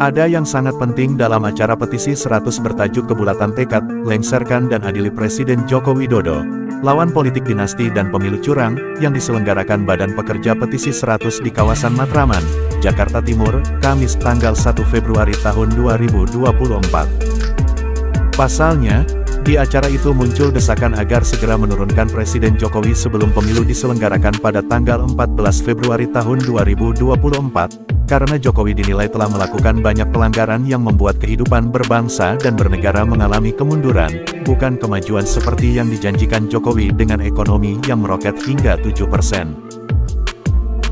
Ada yang sangat penting dalam acara petisi 100 bertajuk Kebulatan Tekad, Lengserkan dan Adili Presiden Joko Widodo, lawan politik dinasti dan pemilu curang, yang diselenggarakan Badan Pekerja Petisi 100 di kawasan Matraman, Jakarta Timur, Kamis tanggal 1 Februari tahun 2024. Pasalnya, di acara itu muncul desakan agar segera menurunkan Presiden Jokowi sebelum pemilu diselenggarakan pada tanggal 14 Februari tahun 2024, karena Jokowi dinilai telah melakukan banyak pelanggaran yang membuat kehidupan berbangsa dan bernegara mengalami kemunduran, bukan kemajuan seperti yang dijanjikan Jokowi dengan ekonomi yang meroket hingga 7%.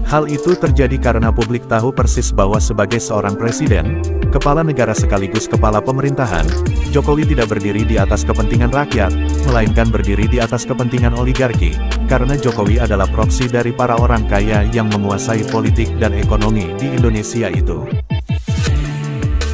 Hal itu terjadi karena publik tahu persis bahwa sebagai seorang presiden, kepala negara sekaligus kepala pemerintahan, Jokowi tidak berdiri di atas kepentingan rakyat, melainkan berdiri di atas kepentingan oligarki, karena Jokowi adalah proksi dari para orang kaya yang menguasai politik dan ekonomi di Indonesia itu.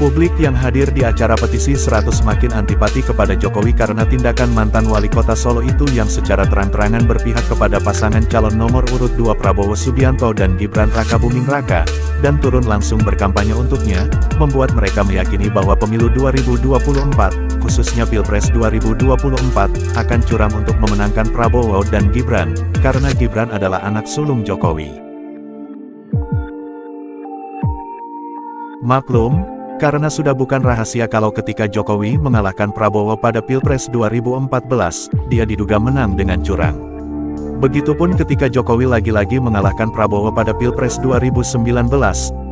Publik yang hadir di acara petisi 100 makin antipati kepada Jokowi karena tindakan mantan wali kota Solo itu yang secara terang-terangan berpihak kepada pasangan calon nomor urut 2 Prabowo Subianto dan Gibran Rakabuming Raka, dan turun langsung berkampanye untuknya, membuat mereka meyakini bahwa pemilu 2024, khususnya Pilpres 2024, akan curam untuk memenangkan Prabowo dan Gibran, karena Gibran adalah anak sulung Jokowi. Maklum, karena sudah bukan rahasia kalau ketika Jokowi mengalahkan Prabowo pada Pilpres 2014, dia diduga menang dengan curang. Begitupun ketika Jokowi lagi-lagi mengalahkan Prabowo pada Pilpres 2019,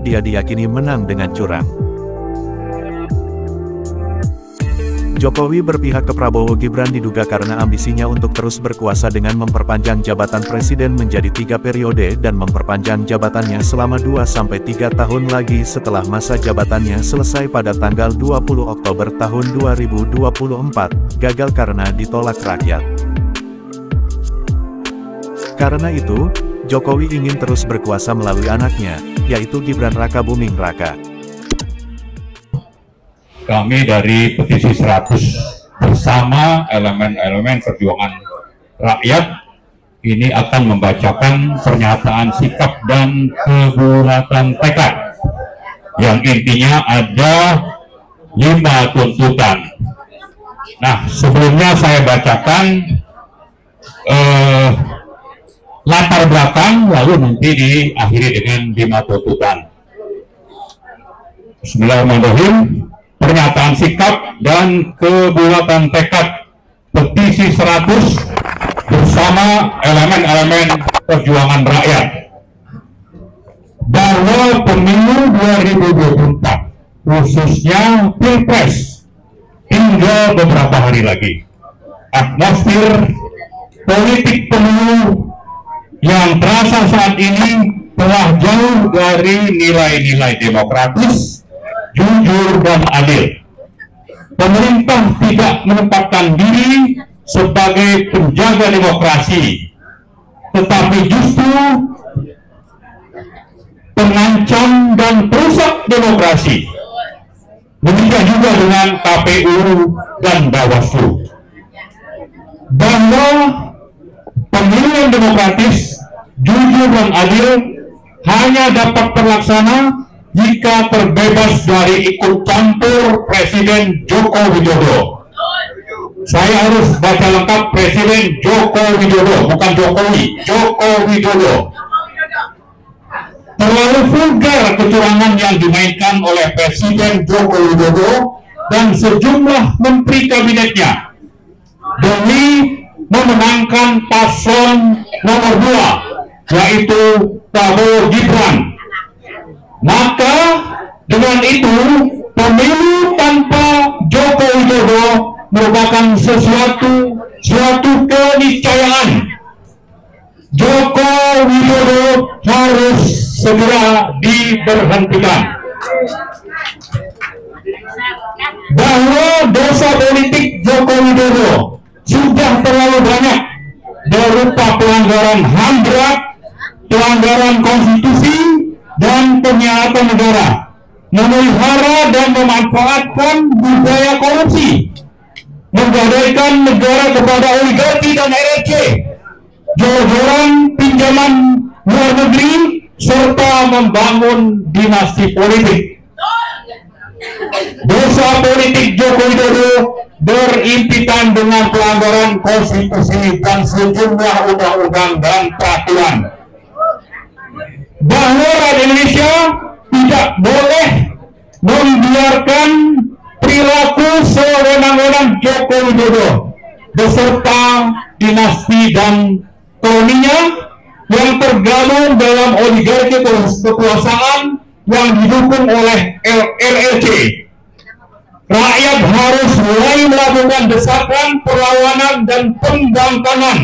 dia diyakini menang dengan curang. Jokowi berpihak ke Prabowo Gibran diduga karena ambisinya untuk terus berkuasa dengan memperpanjang jabatan presiden menjadi 3 periode dan memperpanjang jabatannya selama 2-3 tahun lagi setelah masa jabatannya selesai pada tanggal 20 Oktober tahun 2024, gagal karena ditolak rakyat. Karena itu, Jokowi ingin terus berkuasa melalui anaknya, yaitu Gibran Rakabuming Raka. Kami dari petisi 100 bersama elemen-elemen perjuangan rakyat ini akan membacakan pernyataan sikap dan kebulatan tekad yang intinya ada 5 tuntutan. Nah, sebelumnya saya bacakan latar belakang, lalu nanti diakhiri dengan 5 tuntutan. Bismillahirrahmanirrahim. Pernyataan sikap dan kebulatan tekad petisi 100 bersama elemen-elemen perjuangan rakyat bahwa pemilu 2024 khususnya Pilpres tinggal beberapa hari lagi. Atmosfer politik pemilu yang terasa saat ini telah jauh dari nilai-nilai demokratis, jujur dan adil. Pemerintah tidak menempatkan diri sebagai penjaga demokrasi, tetapi justru pengancam dan perusak demokrasi. Demikian juga dengan KPU dan Bawaslu. Bahwa pemilu yang demokratis, jujur dan adil hanya dapat terlaksana jika terbebas dari ikut campur Presiden Joko Widodo. Saya harus baca lengkap Presiden Joko Widodo, bukan Jokowi, Joko Widodo. Terlalu vulgar kecurangan yang dimainkan oleh Presiden Joko Widodo dan sejumlah menteri kabinetnya demi memenangkan paslon nomor 2, yaitu Prabowo Gibran. Maka dengan itu pemilu tanpa Joko Widodo merupakan suatu keniscayaan. Joko Widodo harus segera diberhentikan. Bahwa dosa politik Joko Widodo sudah terlalu banyak berupa pelanggaran HAM berat, pelanggaran konstitusi, dan pengkhianatan negara, memelihara dan memanfaatkan budaya korupsi, menggadaikan negara kepada oligarki dan RRC, jor-joran pinjaman luar negeri, serta membangun dinasti politik. dosa politik Joko Widodo berimpitan dengan pelanggaran konstitusi dan sejumlah undang-undang dan peraturan. Bahwa rakyat Indonesia tidak boleh membiarkan perilaku sewenang-wenang Joko Widodo beserta dinasti dan koloninya yang tergabung dalam oligarki kekuasaan yang didukung oleh LLC. Rakyat harus mulai melakukan desakan, perlawanan, dan pembangkangan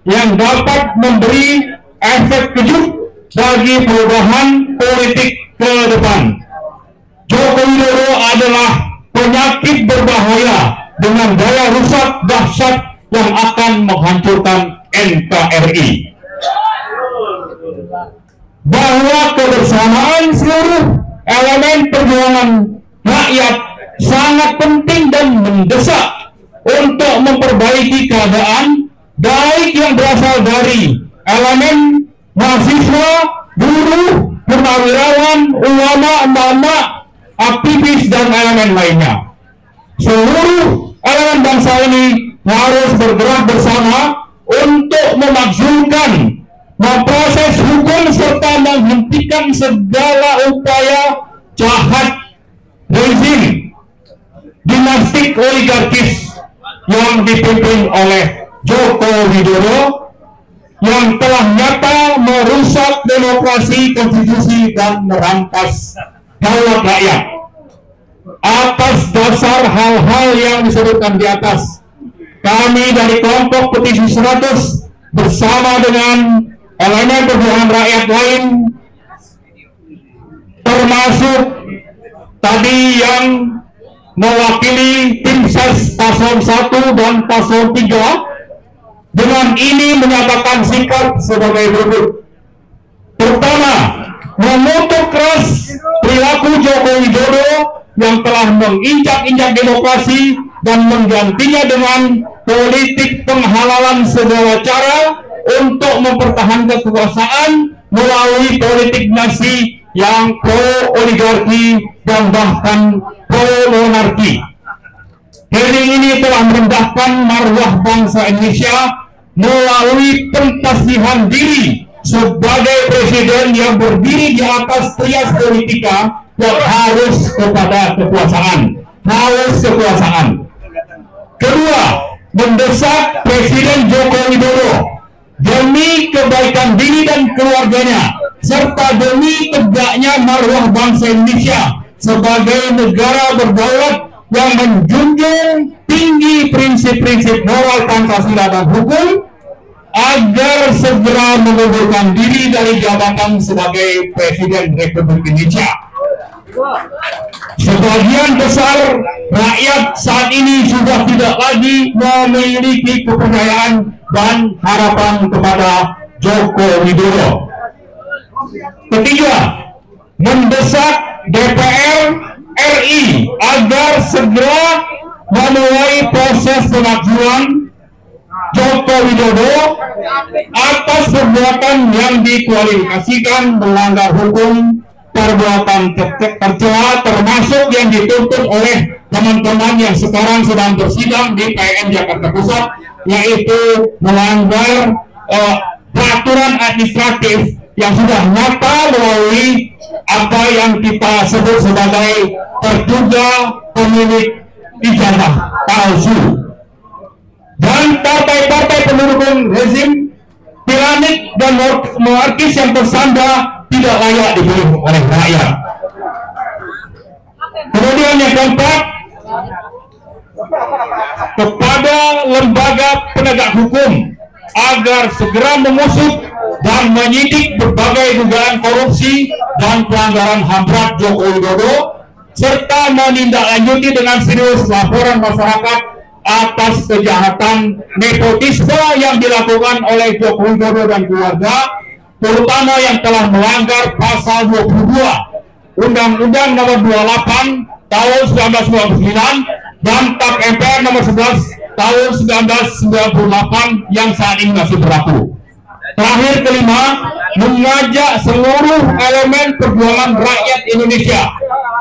yang dapat memberi efek kejut bagi perubahan politik ke depan. Joko Widodo adalah penyakit berbahaya dengan daya rusak dahsyat yang akan menghancurkan NKRI. Bahwa kebersamaan seluruh elemen perjuangan rakyat sangat penting dan mendesak untuk memperbaiki keadaan, baik yang berasal dari elemen mahasiswa, buruh, purnawirawan, ulama, emak-emak, aktivis, dan elemen lainnya. Seluruh elemen bangsa ini harus bergerak bersama untuk memakzulkan, memproses hukum, serta menghentikan segala upaya jahat rezim dinastik oligarkis yang dipimpin oleh Joko Widodo yang telah nyata merusak demokrasi, konstitusi, dan merampas daulat rakyat. Atas dasar hal-hal yang disebutkan di atas, kami dari kelompok petisi 100 bersama dengan elemen perjuangan rakyat lain, termasuk tadi yang mewakili tim ses paslon 1 dan paslon 3, dengan ini menyatakan sikap sebagai berikut. Pertama, mengutuk keras perilaku Joko Widodo yang telah menginjak-injak demokrasi dan menggantinya dengan politik penghalalan segala cara untuk mempertahankan kekuasaan melalui politik dinasti yang pro oligarki dan bahkan pro monarki. Heading ini telah merendahkan marwah bangsa Indonesia melalui pentasihan diri sebagai presiden yang berdiri di atas trias politika yang harus kepada kekuasaan, Kedua, mendesak Presiden Joko Widodo demi kebaikan diri dan keluarganya serta demi tegaknya marwah bangsa Indonesia sebagai negara berdaulat yang menjunjung tinggi prinsip-prinsip moral Pancasila dan hukum, agar segera mengundurkan diri dari jabatan sebagai Presiden Republik Indonesia. Sebagian besar rakyat saat ini sudah tidak lagi memiliki kepercayaan dan harapan kepada Joko Widodo. Ketiga, mendesak DPR RI agar segera memulai proses pemakzulan Joko Widodo atas perbuatan yang dikualifikasikan melanggar hukum, perbuatan tercela, termasuk yang dituntut oleh teman-teman yang sekarang sedang bersidang di PN Jakarta Pusat, yaitu melanggar peraturan administratif yang sudah nyata melalui apa yang kita sebut sebagai terduga pemilik ijazah palsu. Dan partai-partai pendukung rezim piramid dan monarkis yang bersandar tidak layak dipilih oleh rakyat. Kemudian yang keempat, kepada lembaga penegak hukum agar segera mengusut dan menyidik berbagai dugaan korupsi dan pelanggaran HAM berat Joko Widodo, serta menindaklanjuti dengan serius laporan masyarakat atas kejahatan nepotisme yang dilakukan oleh Joko Widodo dan keluarga, terutama yang telah melanggar pasal 22 Undang-Undang Nomor 28 Tahun 1999 dan TAP MPR Nomor 11 Tahun 1998 yang saat ini masih berlaku. Terakhir, kelima, mengajak seluruh elemen perjuangan rakyat Indonesia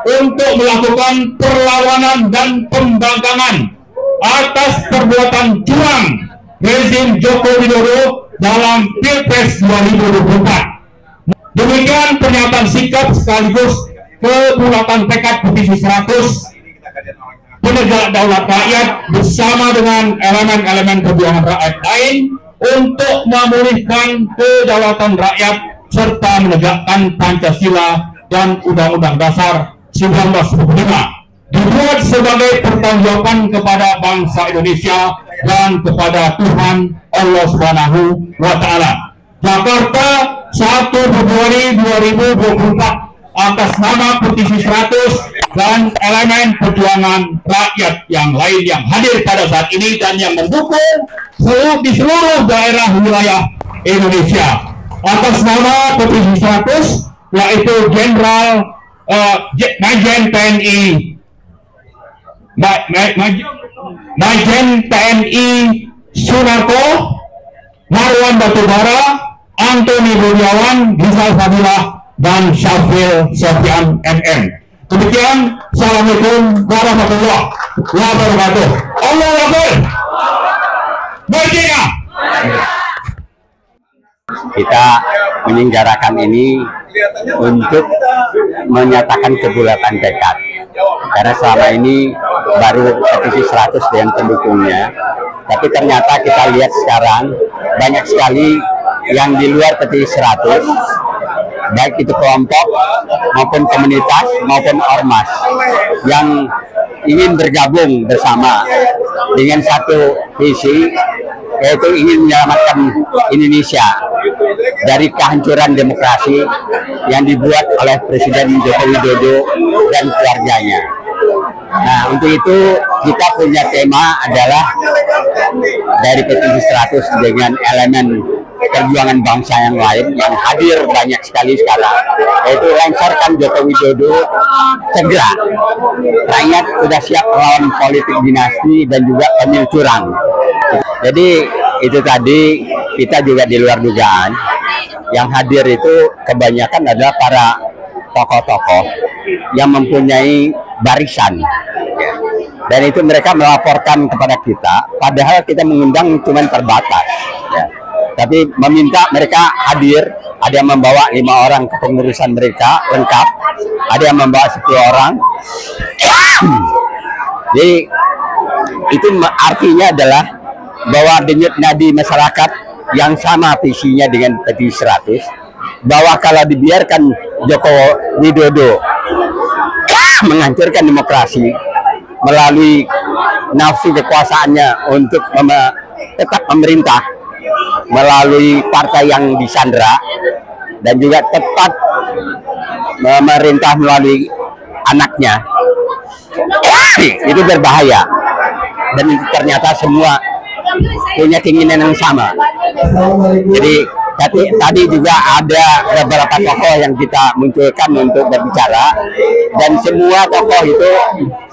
untuk melakukan perlawanan dan pembangkangan atas perbuatan curang rezim Joko Widodo dalam Pilpres 2024. Demikian pernyataan sikap sekaligus kebulatan tekad Petisi 100 penegak daulat rakyat bersama dengan elemen-elemen perjuangan rakyat lain untuk memulihkan kedaulatan rakyat serta menegakkan Pancasila dan Undang-Undang Dasar 1945, dibuat sebagai pertanggungjawaban kepada bangsa Indonesia dan kepada Tuhan Allah Subhanahu wa Ta'ala. Jakarta, 1 Februari 2024, atas nama Petisi 100 dan elemen perjuangan rakyat yang lain yang hadir pada saat ini dan yang mendukung di seluruh daerah wilayah Indonesia. Atas nama Petisi 100, yaitu Jenderal Majen TNI Sunarko, Marwan Batubara, Antoni Budiawan, Rizal Fadilah, dan Syafil Sofyan MM. Demikian, Assalamualaikum warahmatullahi wabarakatuh. Allahu Akbar. Merdeka. Kita menyelenggarakan ini untuk menyatakan kebulatan tekad, karena selama ini baru Petisi 100 dengan pendukungnya, tapi ternyata kita lihat sekarang banyak sekali yang di luar Petisi 100, baik itu kelompok maupun komunitas maupun ormas yang ingin bergabung bersama dengan satu visi, yaitu ingin menyelamatkan Indonesia dari kehancuran demokrasi yang dibuat oleh Presiden Joko Widodo dan keluarganya. Nah, untuk itu kita punya tema adalah dari Petisi 100 dengan elemen perjuangan bangsa yang lain yang hadir banyak sekali sekarang, yaitu lengserkan Joko Widodo segera. Rakyat sudah siap melawan politik dinasti dan juga pemilu curang. Jadi itu tadi kita juga di luar dugaan, yang hadir itu kebanyakan adalah para tokoh-tokoh yang mempunyai barisan, dan itu mereka melaporkan kepada kita, padahal kita mengundang cuma terbatas, ya. Tapi meminta mereka hadir. Ada yang membawa 5 orang kepengurusan mereka lengkap, ada yang membawa 10 orang. Jadi itu artinya adalah bahwa denyut nadi masyarakat yang sama visinya dengan Petisi 100, bahwa kalau dibiarkan Joko Widodo menghancurkan demokrasi melalui nafsu kekuasaannya untuk tetap memerintah melalui partai yang disandra dan juga tetap memerintah melalui anaknya, itu berbahaya. Dan ternyata semua punya keinginan yang sama. Jadi tadi juga ada beberapa tokoh yang kita munculkan untuk berbicara, dan semua tokoh itu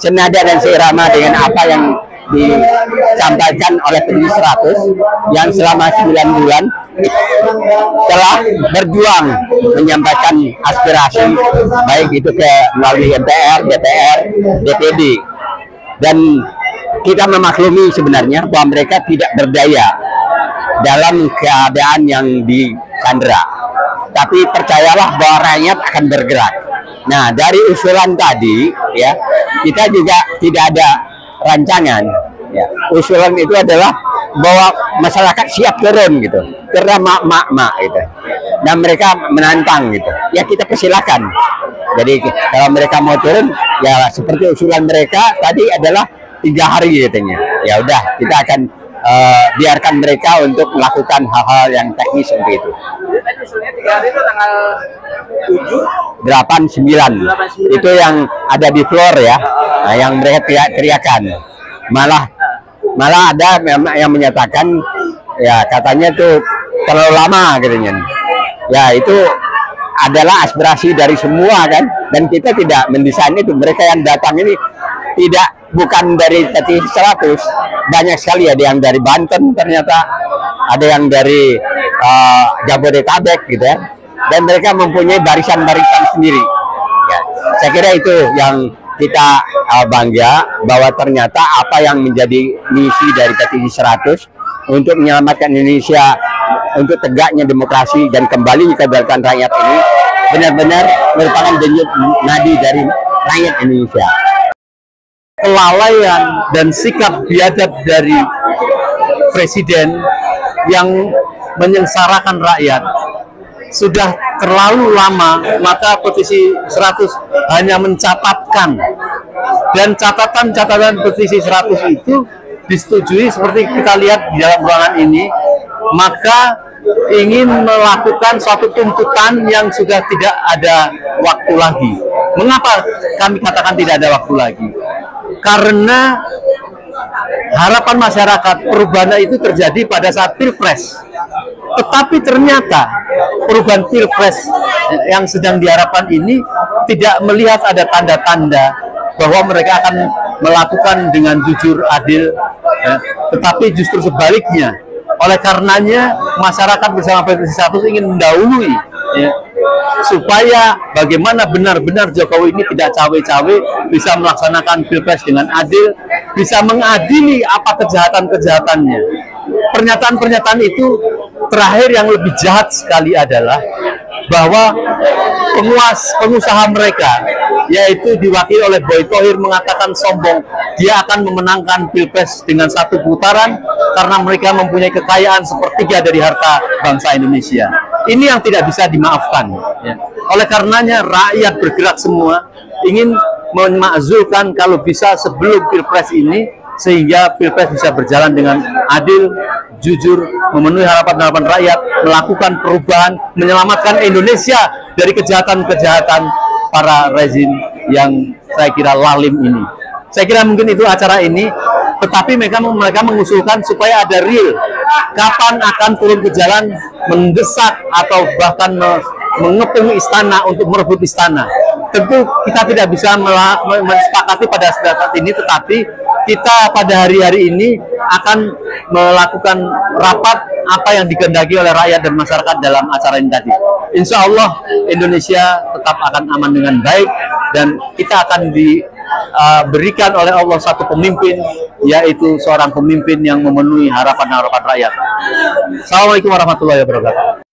senada dan seirama dengan apa yang disampaikan oleh Petisi 100 yang selama 9 bulan telah berjuang menyampaikan aspirasi, baik itu melalui MPR, DPR, DPD, dan kita memaklumi sebenarnya bahwa mereka tidak berdaya dalam keadaan yang disandra, tapi percayalah bahwa rakyat akan bergerak. Nah, dari usulan tadi ya, kita juga tidak ada rancangan, ya. Usulan itu adalah bahwa masyarakat siap turun gitu, karena mak gitu. Dan mereka menantang gitu. Ya kita persilakan. Jadi kalau mereka mau turun, ya seperti usulan mereka tadi adalah 3 hari katanya. Ya udah, kita akan biarkan mereka untuk melakukan hal-hal yang teknis seperti itu. Usulnya 3 hari itu tanggal 7, 8, 9. Itu yang ada di floor ya. Nah, yang mereka teriakan. Malah ada yang menyatakan ya katanya tuh terlalu lama katanya. Ya itu adalah aspirasi dari semua kan, dan kita tidak mendesain itu. Mereka yang datang ini bukan dari Petisi 100, banyak sekali, ada yang dari Banten ternyata, ada yang dari Jabodetabek gitu ya, dan mereka mempunyai barisan-barisan sendiri ya. Saya kira itu yang kita bangga, bahwa ternyata apa yang menjadi misi dari petisi 100 untuk menyelamatkan Indonesia, untuk tegaknya demokrasi dan kembali kedaulatan rakyat ini benar-benar merupakan denyut nadi dari rakyat Indonesia. Kelalaian dan sikap biadab dari Presiden yang menyengsarakan rakyat sudah terlalu lama, maka petisi 100 hanya mencatatkan, dan catatan-catatan petisi 100 itu disetujui seperti kita lihat di dalam ruangan ini, maka ingin melakukan suatu tuntutan yang sudah tidak ada waktu lagi. Mengapa kami katakan tidak ada waktu lagi? Karena harapan masyarakat perubahan itu terjadi pada saat Pilpres. Tetapi ternyata perubahan Pilpres yang sedang diharapkan ini tidak melihat ada tanda-tanda bahwa mereka akan melakukan dengan jujur, adil, ya. Tetapi justru sebaliknya. Oleh karenanya masyarakat bersama petisi 100 ingin mendahului, ya, supaya bagaimana benar-benar Jokowi ini tidak cawe-cawe, bisa melaksanakan Pilpres dengan adil, bisa mengadili apa kejahatan-kejahatannya. Pernyataan-pernyataan itu terakhir yang lebih jahat sekali adalah bahwa pengusaha mereka, yaitu diwakili oleh Boy Thohir, mengatakan sombong dia akan memenangkan Pilpres dengan 1 putaran karena mereka mempunyai kekayaan sepertiga dari harta bangsa Indonesia. Ini yang tidak bisa dimaafkan, ya. Oleh karenanya rakyat bergerak semua ingin memakzulkan kalau bisa sebelum Pilpres ini, sehingga Pilpres bisa berjalan dengan adil, jujur, memenuhi harapan-harapan rakyat, melakukan perubahan, menyelamatkan Indonesia dari kejahatan-kejahatan para rezim yang saya kira lalim ini. Saya kira mungkin itu acara ini, tetapi mereka mengusulkan supaya ada real, kapan akan turun ke jalan mendesak atau bahkan mengepung istana untuk merebut istana. Tentu kita tidak bisa mensepakati pada saat ini, tetapi kita pada hari-hari ini akan melakukan rapat apa yang dikehendaki oleh rakyat dan masyarakat dalam acara ini tadi. Insya Allah Indonesia tetap akan aman dengan baik, dan kita akan diberikan oleh Allah satu pemimpin, yaitu seorang pemimpin yang memenuhi harapan-harapan rakyat. Assalamualaikum warahmatullahi wabarakatuh.